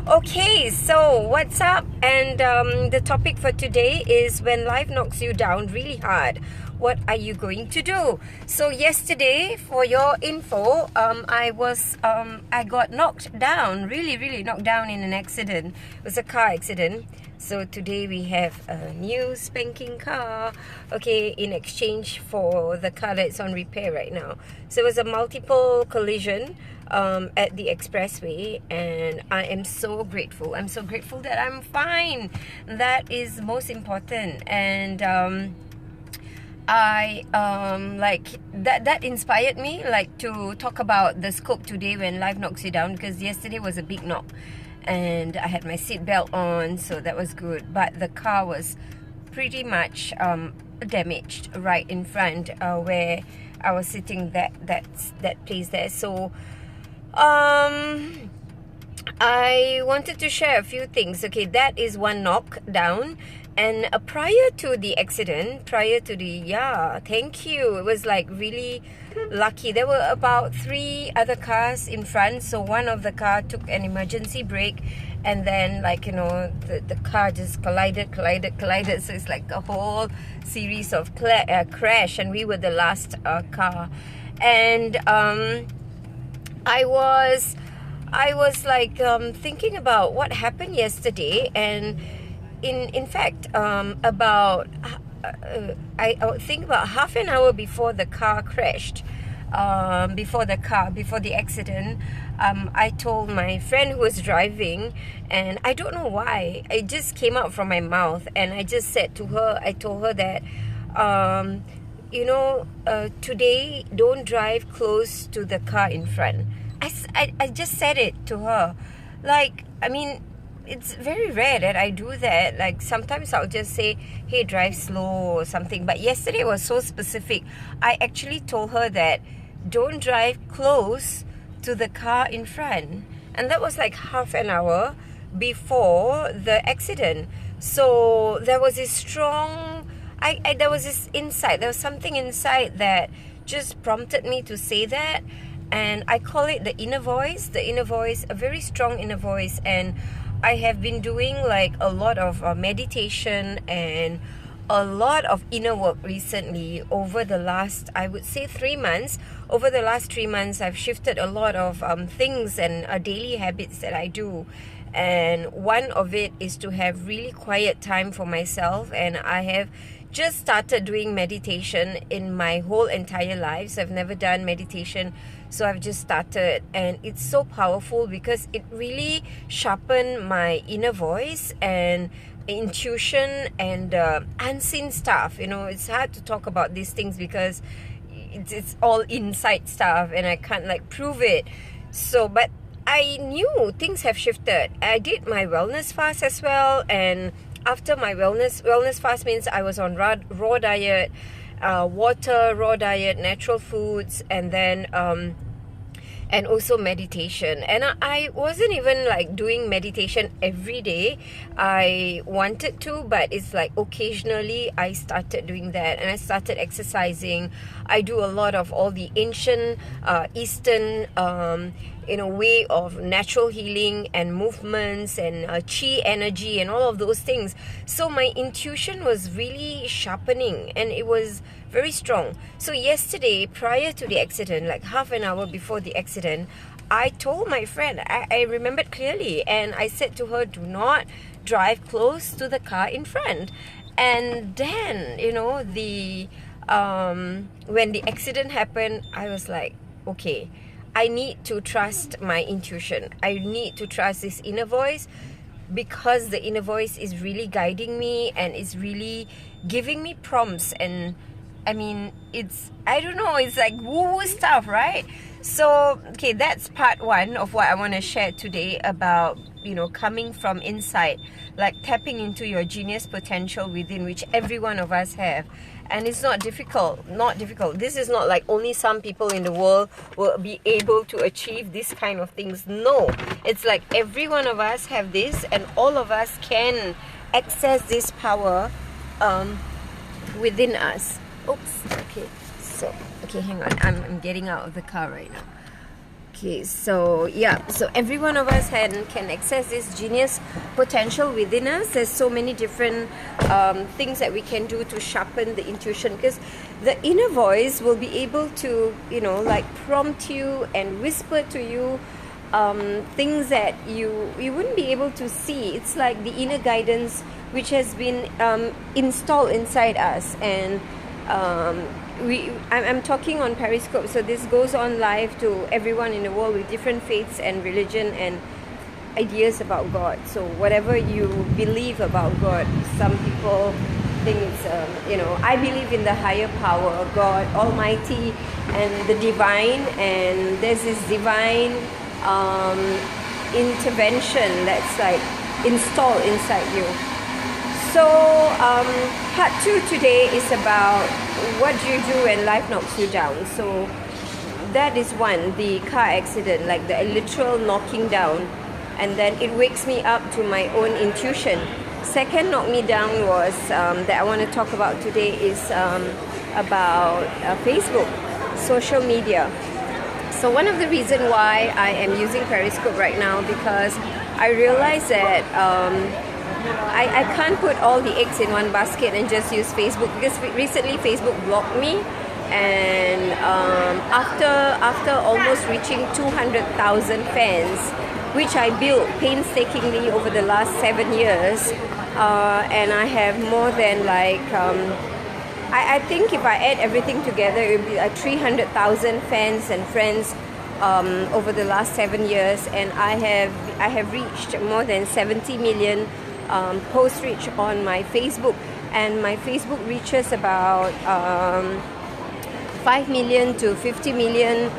Okay, so what's up? And the topic for today is when life knocks you down really hard, what are you going to do? So yesterday, for your info, I got knocked down, really knocked down in an accident. It was a car accident. So today we have a new spanking car, okay, in exchange for the car that's on repair right now. So it was a multiple collision at the expressway, and I am so grateful. I'm so grateful that I'm fine. That is most important. And that inspired me to talk about the scope today when life knocks you down, because yesterday was a big knock and I had my seatbelt on, so that was good, but the car was pretty much damaged right in front where I was sitting, that place there. So I wanted to share a few things. Okay, that is one knock down. And prior to the accident, thank you, it was like really lucky. There were about 3 other cars in front, so one of the car took an emergency brake, and then the car just collided. So it's like a whole series of crash, and we were the last car. And I was thinking about what happened yesterday, and in fact, I would think about half an hour before the car crashed, before the accident, I told my friend who was driving, and I don't know why, it just came out from my mouth, and I just said to her, I told her that, today don't drive close to the car in front. I just said it to her. It's very rare that I do that. Like, sometimes I'll just say, hey, drive slow or something. But yesterday was so specific. I actually told her that don't drive close to the car in front. And that was like half an hour before the accident. So there was this strong... there was this insight. There was something inside that just prompted me to say that. And I call it the inner voice. The inner voice, a very strong inner voice. And I have been doing like a lot of meditation and a lot of inner work recently over the last, I would say, 3 months. Over the last 3 months, I've shifted a lot of things and daily habits that I do. And one of it is to have really quiet time for myself. And I have just started doing meditation in my whole entire life. So I've never done meditation. So I've just started, and it's so powerful because it really sharpened my inner voice and intuition and unseen stuff. It's hard to talk about these things because it's all inside stuff and I can't prove it. So, but I knew things have shifted. I did my wellness fast as well, and after my wellness fast means I was on raw diet, water, raw diet, natural foods, and then and also meditation. And I wasn't even doing meditation every day. I wanted to, but it's occasionally I started doing that, and I started exercising. I do a lot of all the ancient Eastern way of natural healing and movements and chi energy and all of those things. So my intuition was really sharpening, and it was very strong. So yesterday, prior to the accident, half an hour before the accident, I told my friend, I remembered clearly, and I said to her, do not drive close to the car in front. And then, when the accident happened, I was like, okay, I need to trust my intuition. I need to trust this inner voice, because the inner voice is really guiding me and is really giving me prompts. And it's like woo-woo stuff, right? So, okay, that's part 1 of what I want to share today about, coming from inside, tapping into your genius potential within, which every one of us have. And it's not difficult. This is not only some people in the world will be able to achieve this kind of things. No, it's every one of us have this, and all of us can access this power within us. Oops, okay, hang on, I'm getting out of the car right now. Okay, so yeah, so every one of us can access this genius potential within us. There's so many different things that we can do to sharpen the intuition, because the inner voice will be able to, you know, like prompt you and whisper to you things that you wouldn't be able to see. It's like the inner guidance which has been installed inside us, and I'm talking on Periscope, so this goes on live to everyone in the world with different faiths and religion and ideas about God. So whatever you believe about God, some people think it's, you know, I believe in the higher power, God Almighty and the divine, and there's this divine intervention that's like installed inside you. So part 2 today is about what do you do when life knocks you down. So that is one, the car accident, like the literal knocking down, and then it wakes me up to my own intuition. Second knock me down was that I want to talk about today is about Facebook, social media. So one of the reasons why I am using Periscope right now, because I realized that I can't put all the eggs in one basket and just use Facebook, because recently Facebook blocked me, and after almost reaching 200,000 fans, which I built painstakingly over the last 7 years, and I have more than like I think if I add everything together, it would be like 300,000 fans and friends over the last 7 years, and I have reached more than 70 million post reach on my Facebook, and my Facebook reaches about 5 million to 50 million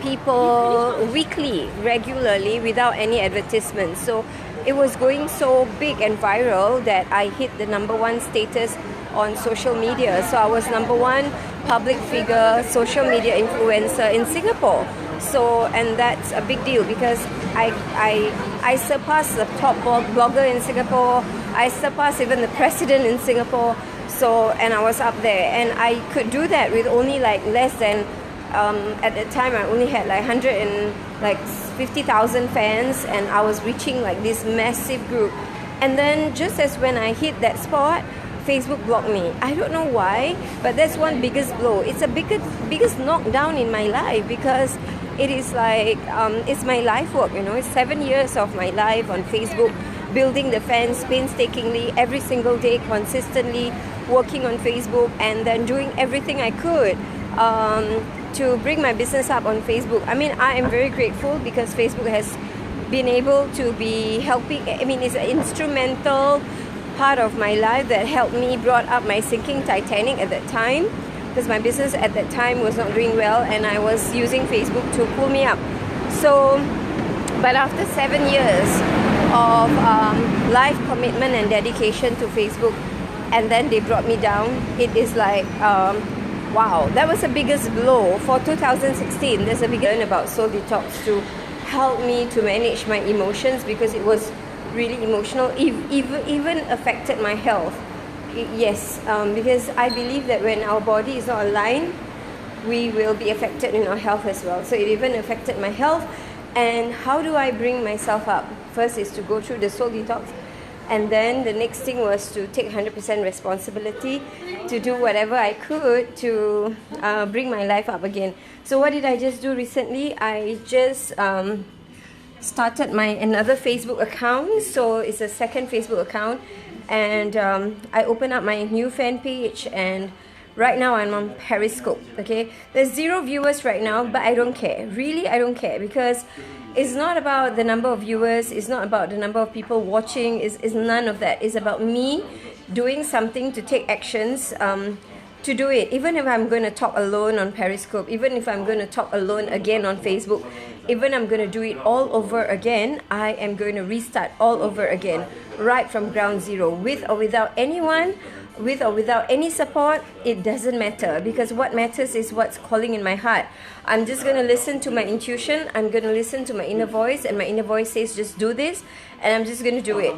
people weekly, regularly, without any advertisements. So it was going so big and viral that I hit the #1 status on social media. So I was #1 public figure, social media influencer in Singapore. So, and that's a big deal, because I surpassed the top blogger in Singapore. I surpassed even the president in Singapore. So, and I was up there, and I could do that with only like less than at the time I only had like 150,000 fans, and I was reaching like this massive group. And then just as when I hit that spot, Facebook blocked me. I don't know why, but that's one biggest blow. It's a biggest knockdown in my life, because it is like it's my life work, you know. It's 7 years of my life on Facebook, building the fans painstakingly every single day, consistently working on Facebook, and then doing everything I could to bring my business up on Facebook. I mean, I am very grateful, because Facebook has been able to be helping. I mean, it's an instrumental part of my life that helped me brought up my sinking Titanic at that time, because my business at that time was not doing well, and I was using Facebook to pull me up. So, but after 7 years of life commitment and dedication to Facebook, and then they brought me down, it is like wow, that was the biggest blow for 2016. There's a big learn about Soul Detox to help me to manage my emotions, because it was really emotional, even affected my health. Yes, because I believe that when our body is not aligned, we will be affected in our health as well. So it even affected my health. And how do I bring myself up? First is to go through the Soul Detox, and then the next thing was to take 100% responsibility to do whatever I could to bring my life up again. So what did I just do recently? I just started another Facebook account. So it's a second Facebook account, and I opened up my new fan page, and right now I'm on Periscope. Okay, there's 0 viewers right now, but I don't care. Really, I don't care, because it's not about the number of viewers, it's not about the number of people watching, it's none of that. It's about me doing something, to take actions to do it. Even if I'm going to talk alone on Periscope, even if I'm going to talk alone again on Facebook, even I'm going to do it all over again, I am going to restart all over again, right from ground zero, with or without anyone, with or without any support. It doesn't matter, because what matters is what's calling in my heart. I'm just going to listen to my intuition. I'm going to listen to my inner voice, and my inner voice says just do this, and I'm just going to do it.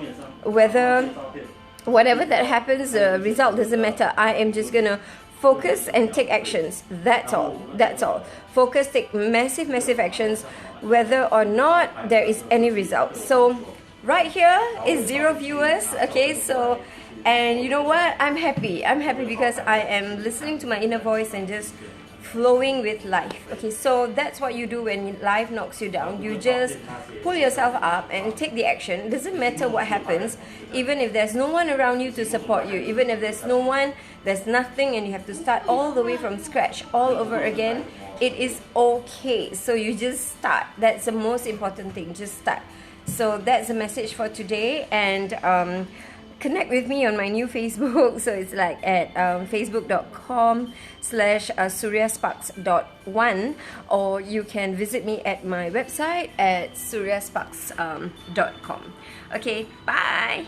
Whatever that happens, the result doesn't matter. I am just going to Focus and take actions. That's all. That's all. Focus, take massive, massive actions, whether or not there is any result. So right here is 0 viewers. Okay, so, and you know what? I'm happy. I'm happy because I am listening to my inner voice and just flowing with life. Okay, so that's what you do when life knocks you down. You just pull yourself up and take the action. It doesn't matter what happens, even if there's no one around you to support you, even if there's no one, there's nothing, and you have to start all the way from scratch all over again. It is okay. So you just start. That's the most important thing. Just start. So that's the message for today. And connect with me on my new Facebook. So it's like at facebook.com/suryasparks.1, or you can visit me at my website at suryasparks.com. Okay, bye.